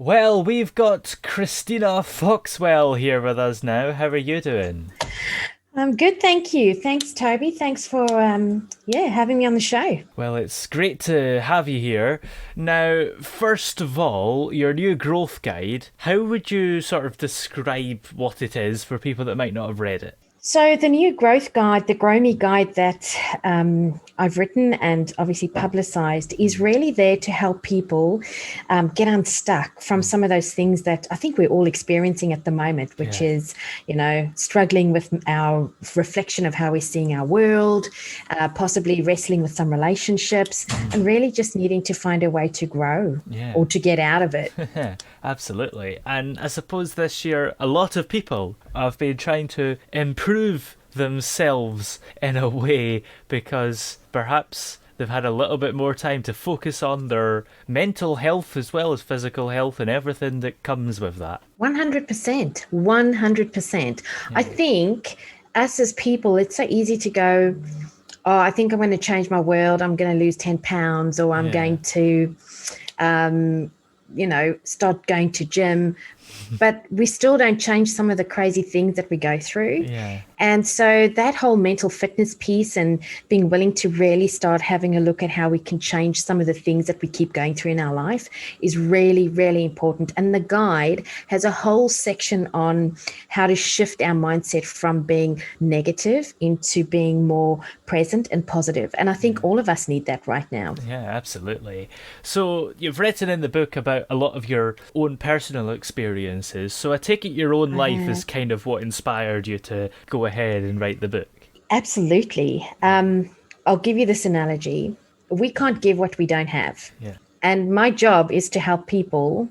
Well, we've got Christina Foxwell here with us now. How are you doing? I'm good, thank you. Thanks, Toby. Thanks for having me on the show. Well, it's great to have you here. Now, first of all, your new growth guide, how would you sort of describe what it is for people that might not have read it? So the new growth guide, the GLAMMY guide that I've written and obviously publicized, is really there to help people get unstuck from some of those things that I think we're all experiencing at the moment, which Yeah. is, struggling with our reflection of how we're seeing our world, possibly wrestling with some relationships, and really just needing to find a way to grow Yeah. or to get out of it. Absolutely. And I suppose this year, a lot of people have been trying to improve themselves in a way because perhaps they've had a little bit more time to focus on their mental health as well as physical health and everything that comes with that. 100%. 100%. I Yeah. think us as people, it's so easy to go, oh, I think I'm going to change my world. I'm going to lose 10 pounds, or I'm Yeah. going to, start going to gym. But we still don't change some of the crazy things that we go through. Yeah. And so that whole mental fitness piece and being willing to really start having a look at how we can change some of the things that we keep going through in our life is really, really important. And the guide has a whole section on how to shift our mindset from being negative into being more present and positive. And I think all of us need that right now. Yeah, absolutely. So you've written in the book about a lot of your own personal experiences. So I take it your own I life is have. kind of what inspired you to go ahead and write the book. Absolutely. I'll give you this analogy. We can't give what we don't have. Yeah. And my job is to help people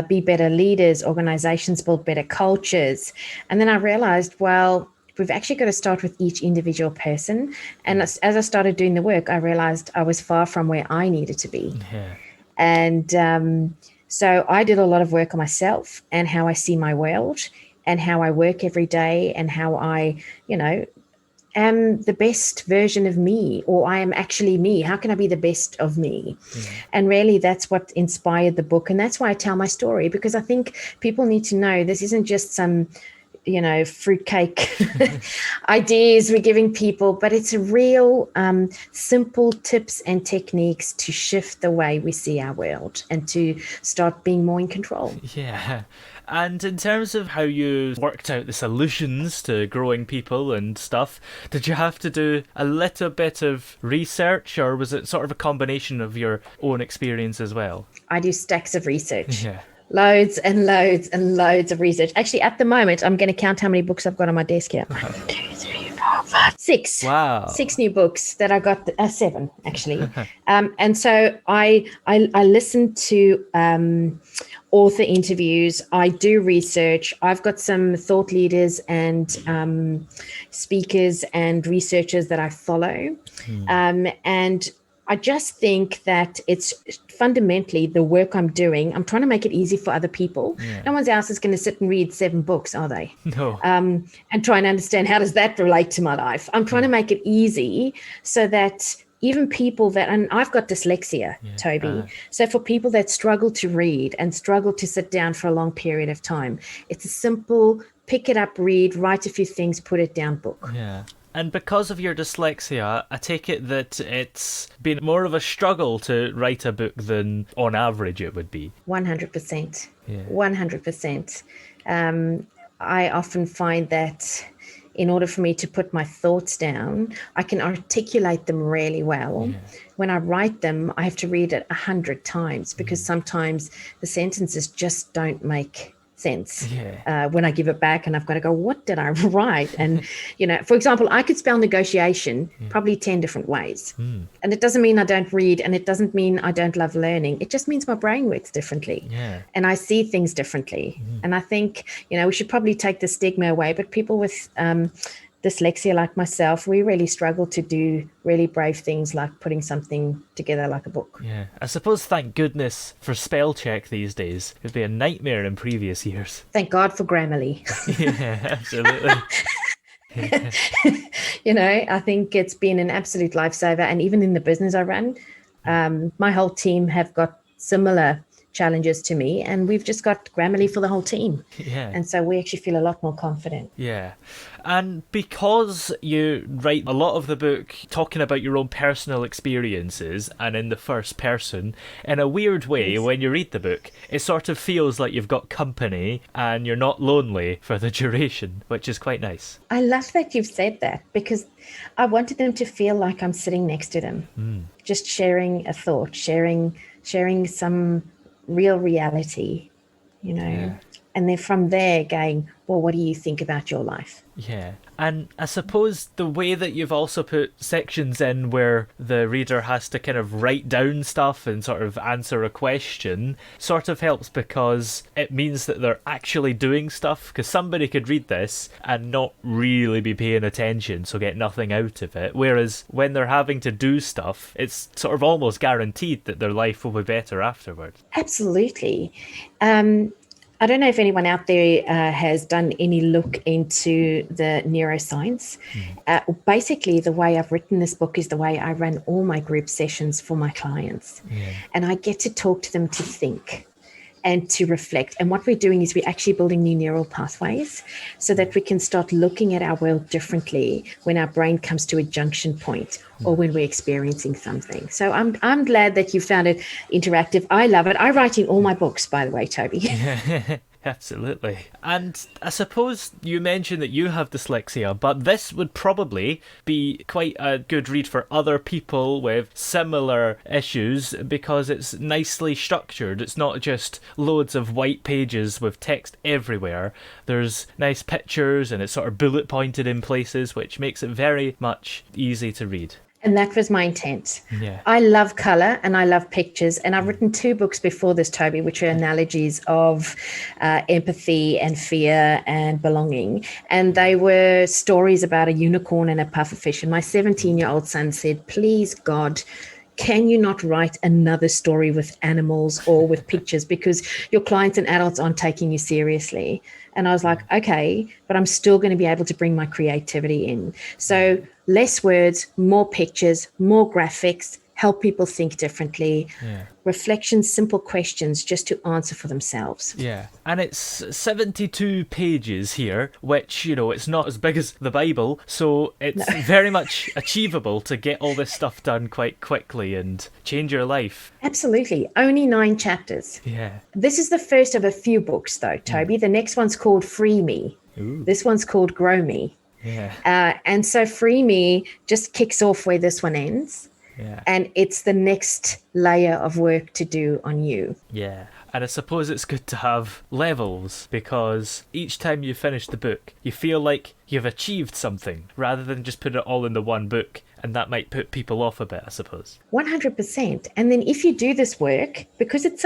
be better leaders, organizations build better cultures. And then I realized, well, we've actually got to start with each individual person. And as I started doing the work, I realized I was far from where I needed to be. Yeah. And so I did a lot of work on myself and how I see my world and how I work every day and how I, am the best version of me, or I am actually me. How can I be the best of me? Yeah. And really, that's what inspired the book. And that's why I tell my story, because I think people need to know this isn't just some, fruitcake ideas we're giving people, but it's a real simple tips and techniques to shift the way we see our world and to start being more in control. Yeah. And in terms of how you worked out the solutions to growing people and stuff, did you have to do a little bit of research or was it sort of a combination of your own experience as well? I do stacks of research. Yeah. Loads and loads and loads of research. Actually, at the moment, I'm going to count how many books I've got on my desk here. One, two, three, four, five, six. Wow. Six new books that I got. Seven actually. And so I listen to author interviews. I do research. I've got some thought leaders and speakers and researchers that I follow, and I just think that it's fundamentally the work I'm doing. I'm trying to make it easy for other people. Yeah. No one else is going to sit and read seven books, are they? No. And try and understand how does that relate to my life. I'm trying to Yeah. make it easy so that even people that, and I've got dyslexia, Yeah. Toby. So for people that struggle to read and struggle to sit down for a long period of time, it's a simple pick it up, read, write a few things, put it down book. Yeah. And because of your dyslexia, I take it that it's been more of a struggle to write a book than on average it would be. 100%. Yeah. 100%. I often find that in order for me to put my thoughts down, I can articulate them really well. Yeah. When I write them, I have to read it 100 times because sometimes the sentences just don't make sense Yeah. when I give it back, and I've got to go, what did I write? And for example, I could spell negotiation probably 10 different ways, and it doesn't mean I don't read, and it doesn't mean I don't love learning. It just means my brain works differently, Yeah. and I see things differently. And I think we should probably take the stigma away, but people with dyslexia like myself, we really struggle to do really brave things like putting something together like a book. Yeah. I suppose thank goodness for spell check these days. It'd be a nightmare in previous years. Thank God for Grammarly. Yeah, absolutely. I think it's been an absolute lifesaver. And even in the business I run, my whole team have got similar challenges to me, and we've just got Grammarly for the whole team. Yeah. And so we actually feel a lot more confident. Yeah. And because you write a lot of the book talking about your own personal experiences and in the first person, in a weird way, when you read the book, it sort of feels like you've got company and you're not lonely for the duration, which is quite nice. I love that you've said that, because I wanted them to feel like I'm sitting next to them, just sharing a thought, sharing some real reality, and then from there going, well, what do you think about your life? Yeah. And I suppose the way that you've also put sections in where the reader has to kind of write down stuff and sort of answer a question sort of helps, because it means that they're actually doing stuff, because somebody could read this and not really be paying attention, so get nothing out of it. Whereas when they're having to do stuff, it's sort of almost guaranteed that their life will be better afterwards. Absolutely. I don't know if anyone out there has done any look into the neuroscience. Basically, the way I've written this book is the way I run all my group sessions for my clients. And I get to talk to them to think and to reflect. And what we're doing is we're actually building new neural pathways so that we can start looking at our world differently when our brain comes to a junction point or when we're experiencing something. So I'm glad that you found it interactive. I love it. I write in all my books, by the way, Toby. Absolutely. And I suppose you mentioned that you have dyslexia, but this would probably be quite a good read for other people with similar issues because it's nicely structured. It's not just loads of white pages with text everywhere. There's nice pictures and it's sort of bullet pointed in places, which makes it very much easy to read. And that was my intent. Yeah. I love color and I love pictures. And I've written 2 books before this, Toby, which are analogies of empathy and fear and belonging. And they were stories about a unicorn and a pufferfish. And my 17-year-old son said, please, God, can you not write another story with animals or with pictures, because your clients and adults aren't taking you seriously? And I was like, okay, but I'm still going to be able to bring my creativity in. So less words, more pictures, more graphics, help people think differently. Reflections, simple questions just to answer for themselves. Yeah. And it's 72 pages here, which, it's not as big as the Bible, so it's very much achievable to get all this stuff done quite quickly and change your life. Absolutely. Only 9 chapters. Yeah. This is the first of a few books, though, Toby. The next one's called Free Me. Ooh. This one's called Grow Me. Yeah. And so Free Me just kicks off where this one ends. Yeah. And it's the next layer of work to do on you. Yeah. And I suppose it's good to have levels, because each time you finish the book, you feel like you've achieved something rather than just put it all in the one book. And that might put people off a bit, I suppose. 100%. And then if you do this work, because it's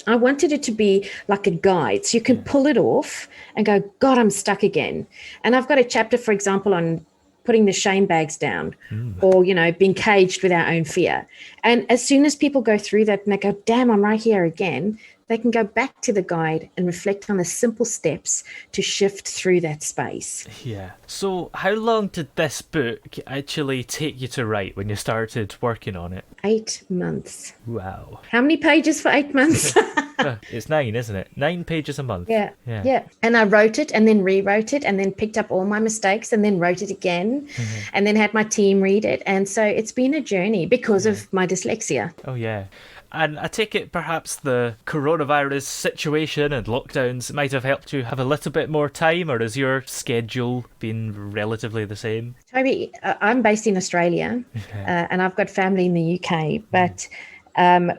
I wanted it to be like a guide, so you can pull it off and go, God, I'm stuck again. And I've got a chapter, for example, on putting the shame bags down or, being caged with our own fear. And as soon as people go through that and they go, damn, I'm right here again, they can go back to the guide and reflect on the simple steps to shift through that space. Yeah. So how long did this book actually take you to write when you started working on it? 8 months. Wow. How many pages for 8 months? It's 9, isn't it? 9 pages a month. Yeah. And I wrote it and then rewrote it and then picked up all my mistakes and then wrote it again and then had my team read it. And so it's been a journey because of my dyslexia. Oh, yeah. And I take it perhaps the coronavirus situation and lockdowns might have helped you have a little bit more time, or has your schedule been relatively the same? Toby, I'm based in Australia and I've got family in the UK, but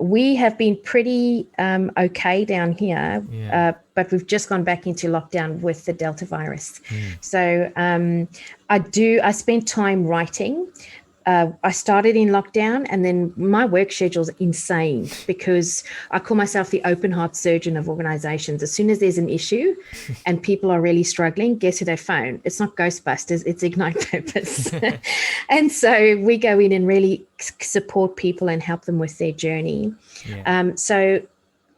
we have been pretty okay down here, but we've just gone back into lockdown with the Delta virus. So I spent time writing. I started in lockdown, and then my work schedule's insane because I call myself the open heart surgeon of organizations. As soon as there's an issue and people are really struggling, guess who they phone? It's not Ghostbusters, it's Ignite Purpose. And so we go in and really support people and help them with their journey. So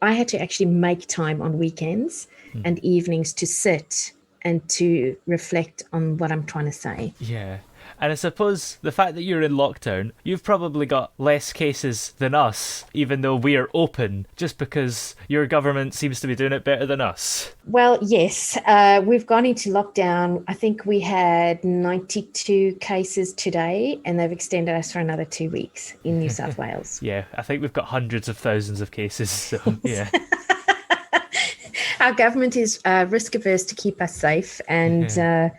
I had to actually make time on weekends and evenings to sit and to reflect on what I'm trying to say. Yeah. And I suppose the fact that you're in lockdown, you've probably got less cases than us, even though we are open, just because your government seems to be doing it better than us. Well, yes, we've gone into lockdown. I think we had 92 cases today, and they've extended us for another 2 weeks in New South Wales. Yeah, I think we've got hundreds of thousands of cases, so yeah. Our government is risk averse to keep us safe, and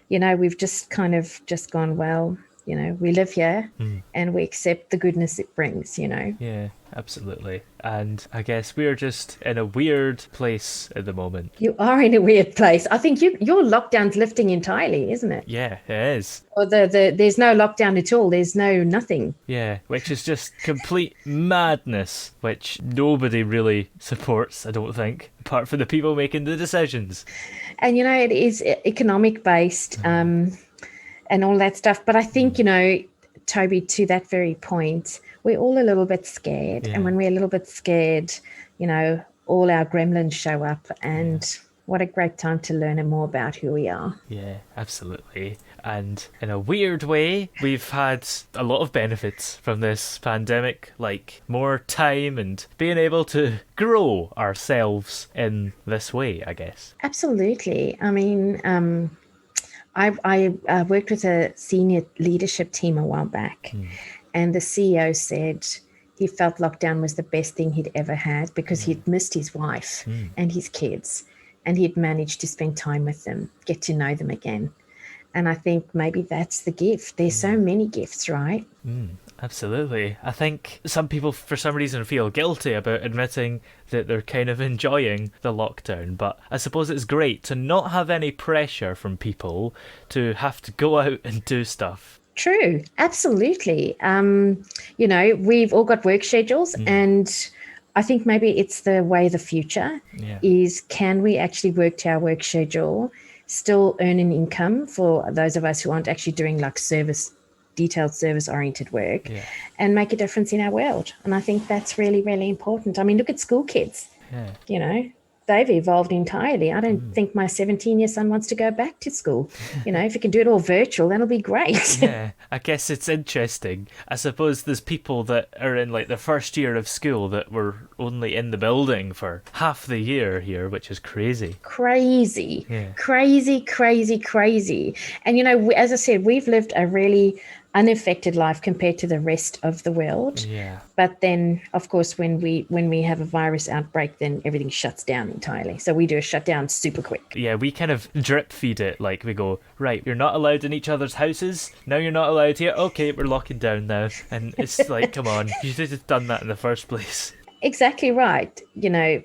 we've just kind of just gone, well, we live here and we accept the goodness it brings. Yeah, absolutely. And I guess we're just in a weird place at the moment. You are in a weird place. I think your lockdown's lifting entirely, isn't it? Yeah, it is. Or there's no lockdown at all. There's no nothing. Yeah, which is just complete madness, which nobody really supports, I don't think, apart from the people making the decisions. And, it is economic based and all that stuff. But I think, Toby, to that very point, we're all a little bit scared. Yeah. And when we're a little bit scared, all our gremlins show up. And what a great time to learn more about who we are. Yeah, absolutely. And in a weird way, we've had a lot of benefits from this pandemic, like more time and being able to grow ourselves in this way, I guess. Absolutely. I mean, I worked with a senior leadership team a while back, and the CEO said he felt lockdown was the best thing he'd ever had because he'd missed his wife and his kids, and he'd managed to spend time with them, get to know them again. And I think maybe that's the gift. There's so many gifts, right? Absolutely. I think some people, for some reason, feel guilty about admitting that they're kind of enjoying the lockdown. But I suppose it's great to not have any pressure from people to have to go out and do stuff. True. Absolutely. We've all got work schedules, and I think maybe it's the way of the future is, can we actually work to our work schedule, still earn an income for those of us who aren't actually doing like detailed service oriented work and make a difference in our world. And I think that's really, really important. I mean, look at school kids, they've evolved entirely. I don't think my 17-year son wants to go back to school. If you can do it all virtual, that'll be great. Yeah, I guess it's interesting. I suppose there's people that are in like the first year of school that were only in the building for half the year here, which is crazy. Crazy. And, as I said, we've lived a really unaffected life compared to the rest of the world. Yeah. But then, of course, when we have a virus outbreak, then everything shuts down entirely. So we do a shutdown super quick. Yeah, we kind of drip feed it. Like we go, right, you're not allowed in each other's houses. Now you're not allowed here. Okay, we're locking down now. And it's like, come on, you should have done that in the first place. Exactly right.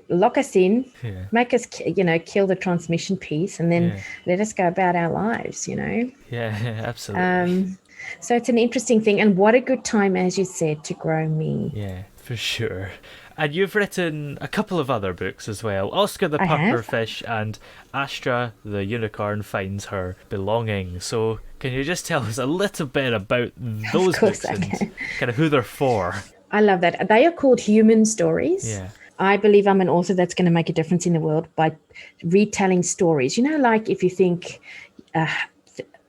Lock us in, make us, kill the transmission piece, and then let us go about our lives, Yeah, absolutely. So it's an interesting thing, and what a good time, as you said, to grow me. Yeah, for sure. And you've written a couple of other books as well. Oscar the Pufferfish and Astra the Unicorn Finds Her Belonging. So can you just tell us a little bit about those books and kind of who they're for? I love that. They are called human stories. Yeah. I believe I'm an author that's going to make a difference in the world by retelling stories. Like if you think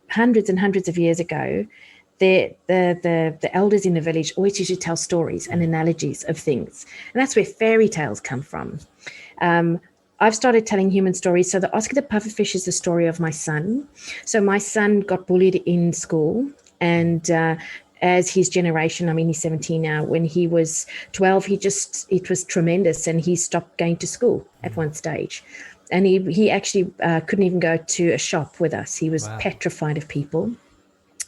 hundreds and hundreds of years ago, the elders in the village always used to tell stories and analogies of things. And that's where fairy tales come from. I've started telling human stories. So the Oscar the Pufferfish is the story of my son. So my son got bullied in school, and as his generation, I mean, he's 17 now. When he was 12, it was tremendous, and he stopped going to school at one stage. And he actually couldn't even go to a shop with us. He was petrified of people.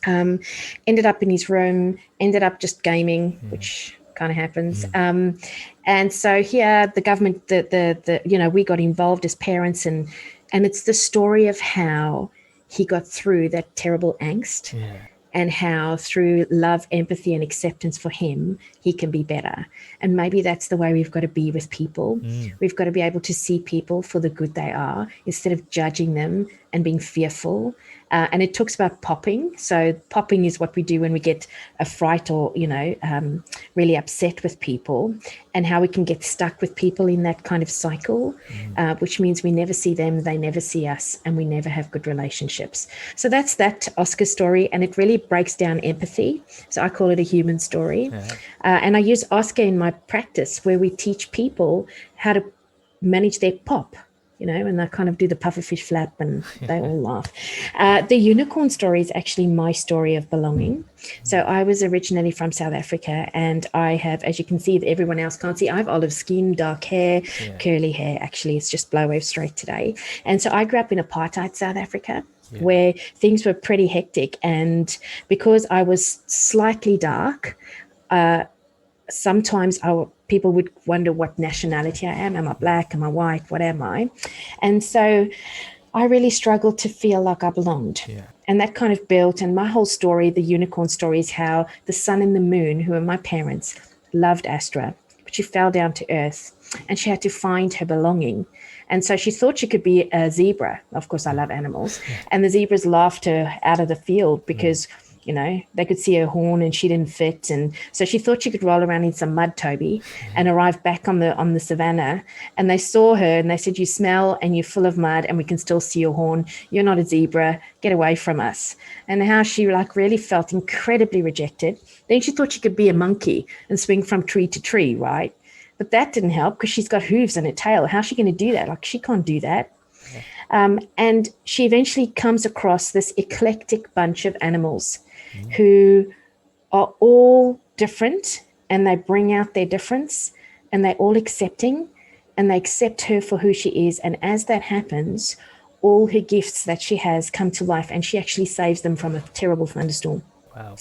Ended up in his room, ended up just gaming, which kind of happens. And so here the government, we got involved as parents, and it's the story of how he got through that terrible angst. And how through love, empathy, and acceptance for him, he can be better. And maybe that's the way we've got to be with people. We've got to be able to see people for the good they are, instead of judging them and being fearful. And it talks about popping. So popping is what we do when we get a fright or, really upset with people, and how we can get stuck with people in that kind of cycle, which means we never see them, they never see us, and we never have good relationships. So that's that Oscar story, and it really breaks down empathy. So I call it a human story. Yeah. And I use Oscar in my practice, where we teach people how to manage their pop, and they kind of do the pufferfish flap and they all laugh. The unicorn story is actually my story of belonging. So I was originally from South Africa, and I have, as you can see, that everyone else can't see, I have olive skin, dark hair, curly hair. Actually, it's just blow wave straight today. And so I grew up in apartheid South Africa, where things were pretty hectic. And because I was slightly dark, sometimes people would wonder what nationality I am. Am I black? Am I white? What am I? And so I really struggled to feel like I belonged. Yeah. And that kind of built, and my whole story, the unicorn story, is how the sun and the moon, who are my parents, loved Astra, but she fell down to earth and she had to find her belonging. And so she thought she could be a zebra. Of course, I love animals. And the zebras laughed her out of the field because they could see her horn and she didn't fit. And so she thought she could roll around in some mud, Toby, and arrive back on the savannah. And they saw her and they said, you smell and you're full of mud and we can still see your horn. You're not a zebra. Get away from us. And how she really felt incredibly rejected. Then she thought she could be a monkey and swing from tree to tree, right? But that didn't help because she's got hooves and a tail. How's she going to do that? She can't do that. And she eventually comes across this eclectic bunch of animals who are all different, and they bring out their difference, and they're all accepting, and they accept her for who she is. And as that happens, all her gifts that she has come to life, and she actually saves them from a terrible thunderstorm. Wow.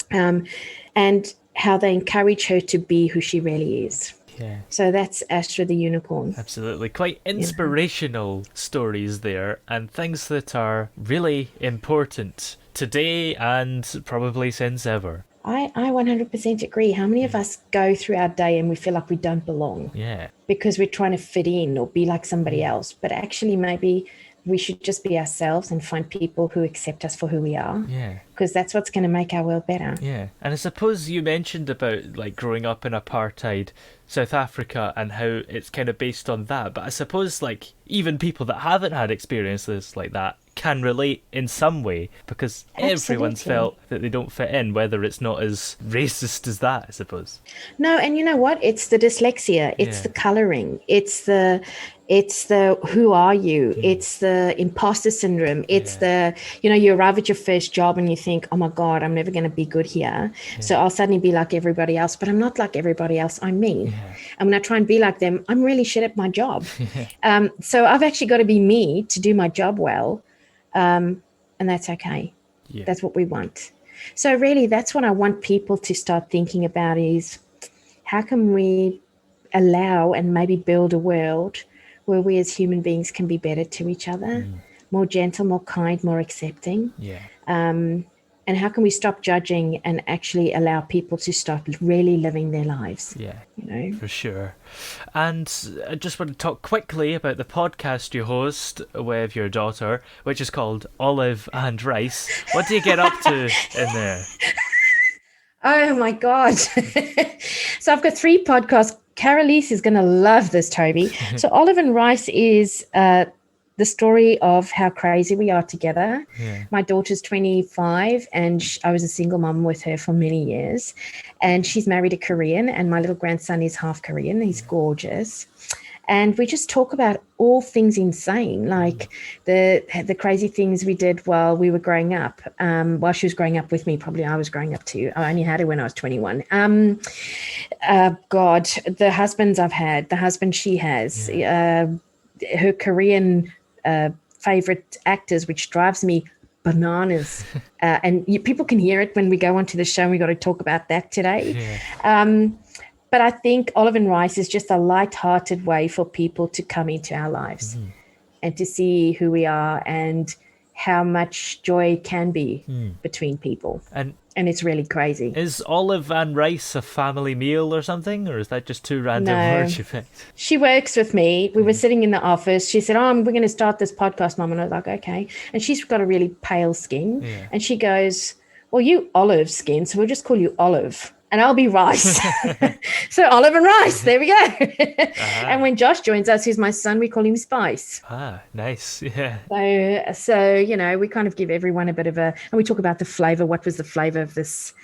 And how they encourage her to be who she really is. Yeah. So that's Astra the unicorn. Absolutely. Quite inspirational stories there, and things that are really important today and probably since ever. I 100% agree. How many of us go through our day and we feel like we don't belong? Yeah. Because we're trying to fit in or be like somebody else. But actually, maybe we should just be ourselves and find people who accept us for who we are. Yeah. Because that's what's going to make our world better. Yeah. And I suppose you mentioned about growing up in apartheid South Africa and how it's kind of based on that. But I suppose even people that haven't had experiences like that can relate in some way, because everyone's felt that they don't fit in, whether it's not as racist as that, I suppose. No, and you know what? It's the dyslexia. It's the colouring. It's the who are you? It's the imposter syndrome. It's the, you arrive at your first job and you think, oh my God, I'm never going to be good here. So I'll suddenly be like everybody else, but I'm not like everybody else. I'm me. And when I try and be like them, I'm really shit at my job. So I've actually got to be me to do my job well. And that's okay. That's what we want. So really, that's what I want people to start thinking about is how can we allow and maybe build a world where we as human beings can be better to each other, more gentle, more kind, more accepting. And how can we stop judging and actually allow people to start really living their lives? For sure. And I just want to talk quickly about the podcast you host with your daughter, which is called Olive and Rice. What do you get up to in there? Oh my God. So I've got 3 podcasts. Carolees is going to love this, Toby. So Olive and Rice is the story of how crazy we are together. My daughter's 25 and I was a single mom with her for many years, and she's married a Korean, and my little grandson is half Korean. He's gorgeous. And we just talk about all things insane, like the crazy things we did while we were growing up. While she was growing up with me, probably I was growing up too. I only had her when I was 21. God, the husbands I've had, the husband she has, her Korean favorite actors, which drives me bananas. And people can hear it when we go onto the show. We got to talk about that today. But I think Olive and Rice is just a light-hearted way for people to come into our lives and to see who we are and how much joy can be between people. And it's really crazy. Is olive and rice a family meal or something, or is that just two random No. words you picked? She works with me. We were sitting in the office. She said, we're going to start this podcast, Mum. And I was like, okay. And she's got a really pale skin. Yeah. And she goes, well, you olive skin, so we'll just call you Olive. And I'll be Rice. So Olive and Rice, there we go. And when Josh joins us, who's my son, we call him Spice. Ah, nice. Yeah. So we kind of give everyone a bit of and we talk about the flavor. What was the flavor of this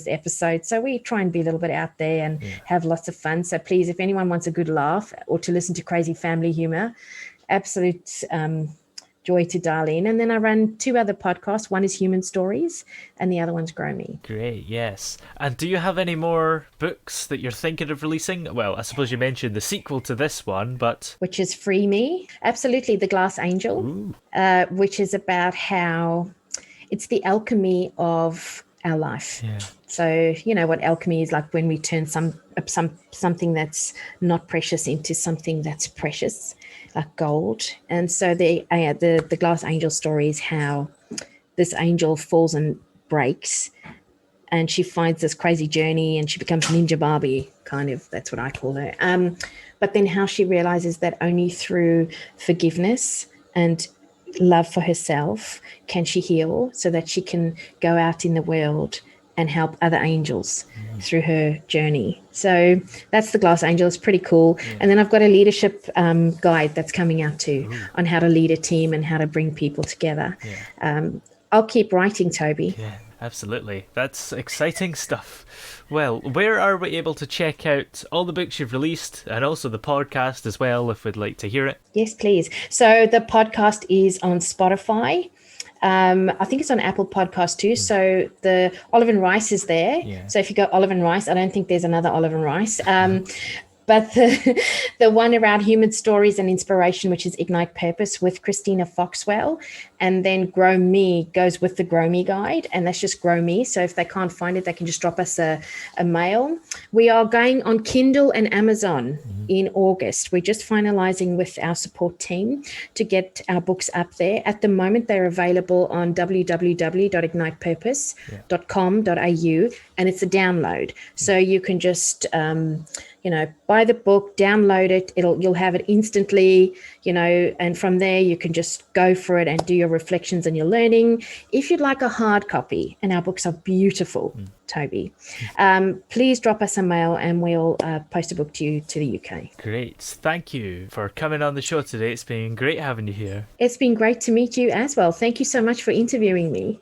episode? So we try and be a little bit out there and have lots of fun. So please, if anyone wants a good laugh or to listen to crazy family humor, absolute joy to dial in. And then I run 2 other podcasts. One is Human Stories and the other one's GLAMMY. Great, yes. And do you have any more books that you're thinking of releasing? Well, I suppose you mentioned the sequel to this one, but... Which is Free Me. Absolutely, The Glass Angel, which is about how it's the alchemy of our life. Yeah. So, what alchemy is like when we turn something that's not precious into something that's precious, like gold. And so the Glass Angel story is how this angel falls and breaks, and she finds this crazy journey, and she becomes Ninja Barbie, kind of. That's what I call her. But then how she realizes that only through forgiveness and love for herself can she heal, so that she can go out in the world and help other angels through her journey. So that's The Glass Angel. It's pretty cool. And then I've got a leadership guide that's coming out too, on how to lead a team and how to bring people together. I'll keep writing, Toby. Yeah, absolutely. That's exciting stuff. Well, where are we able to check out all the books you've released, and also the podcast as well, if we'd like to hear it? Yes, please. So the podcast is on Spotify. I think it's on Apple Podcast too. So the Olive and Rice is there. Yeah. So if you go Olive and Rice, I don't think there's another Olive and Rice. But the one around human stories and inspiration, which is Ignite Purpose with Christina Foxwell, and then Grow Me goes with the Grow Me guide, and that's just Grow Me. So if they can't find it, they can just drop us a mail. We are going on Kindle and Amazon in August. We're just finalizing with our support team to get our books up there. At the moment, they're available on www.ignitepurpose.com.au, and it's a download. So you can just buy the book, download it. You'll have it instantly, and from there you can just go for it and do your reflections and your learning. If you'd like a hard copy, and our books are beautiful, Toby, please drop us a mail and we'll post a book to you to the UK. Great. Thank you for coming on the show today. It's been great having you here. It's been great to meet you as well. Thank you so much for interviewing me.